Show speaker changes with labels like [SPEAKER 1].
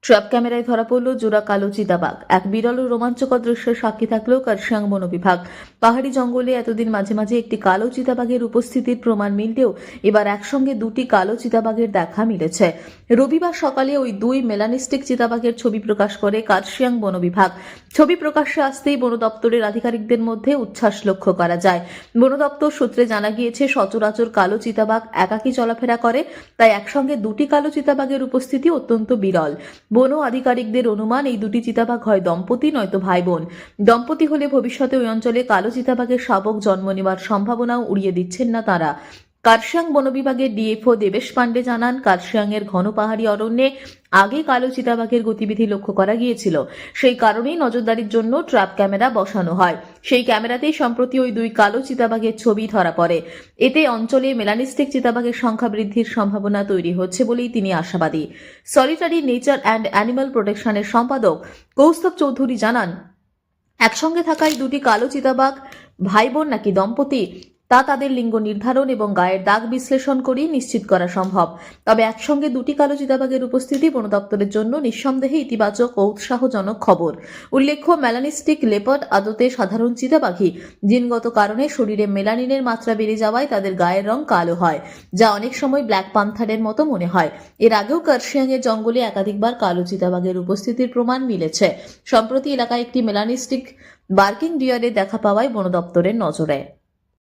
[SPEAKER 1] Trap ক্যামেরায় ধরা পড়ল জোড়া কালো চিতাবাঘ। এক বিরল ও রোমাঞ্চকর দৃশ্যের সাক্ষী থাকলেও কার্শিয়াং বন বিভাগ। পাহাড়ি জঙ্গলে এতদিন মাঝে মাঝে একটি কালো চিতাবাঘের উপস্থিতির প্রমাণ মিললেও এবার একসঙ্গে দুটি কালো চিতাবাঘের দেখা মিলেছে। রবিবার সকালে ওই দুই মেলানিস্টিক চিতাবাঘের ছবি প্রকাশ করে কার্শিয়াং বন বিভাগ। ছবি প্রকাশ্যে আসতেই বন দপ্তরের আধিকারিকদের মধ্যে উচ্ছ্বাস লক্ষ্য করা যায়। বন দপ্তর সূত্রে জানা গিয়েছে, সচরাচর কালো চিতাবাঘ একাকী চলাফেরা করে, তাই একসঙ্গে দুটি কালো চিতাবাঘের উপস্থিতি অত্যন্ত বিরল। বন আধিকারিকদের অনুমান, এই দুটি চিতাবাঘ হয় দম্পতি নয়তো ভাই বোন। দম্পতি হলে ভবিষ্যতে ওই অঞ্চলে কালো চিতাবাঘের শাবক জন্ম নেওয়ার সম্ভাবনাও উড়িয়ে দিচ্ছেন না তারা। কার্শিয়াং বন বিভাগের ডিএফও দেবেশ পান্ডে জানান, কার্শিয়াংয়ের ঘন পাহাড়ি অরণ্যে আগে কালো চিতাবাঘের গতিবিধি লক্ষ্য করা গিয়েছিল। সেই কারণেই নজরদারির জন্য ট্র্যাপ ক্যামেরা বসানো হয়। সেই ক্যামেরাতেই সম্প্রতি ওই দুই কালো চিতাবাঘের ছবি ধরা পড়ে। এতে অঞ্চলে মেলানিস্টিক চিতাবাঘের সংখ্যা বৃদ্ধির সম্ভাবনা তৈরি হচ্ছে বলেই তিনি আশাবাদী। সলিটারি নেচার অ্যান্ড অ্যানিমাল প্রোটেকশনের সম্পাদক কৌস্তব চৌধুরী জানান, একসঙ্গে থাকা এই দুটি কালো চিতাবাঘ ভাই বোন নাকি দম্পতি তা তাদের লিঙ্গ নির্ধারণ এবং গায়ের দাগ বিশ্লেষণ করেই নিশ্চিত করা সম্ভব। তবে একসঙ্গে দুটি কালো চিতাবাঘের উপস্থিতি বন দপ্তরের জন্য নিঃসন্দেহে ইতিবাচক ও উৎসাহজনক খবর। উল্লেখ্য, মেলানিস্টিক লেপার্ড আদতে সাধারণ চিতাবাঘই। জিনগত কারণে শরীরে মেলানিনের মাত্রা বেড়ে যাওয়ায় তাদের গায়ের রং কালো হয়, যা অনেক সময় ব্ল্যাক পান্থারের মতো মনে হয়। এর আগেও কার্শিয়াংয়ের জঙ্গলে একাধিকবার কালো চিতাবাঘের উপস্থিতির প্রমাণ মিলেছে। সম্প্রতি এলাকায় একটি মেলানিস্টিক বার্কিং ডিয়ারের দেখা পাওয়ায় বন দপ্তরের নজরে।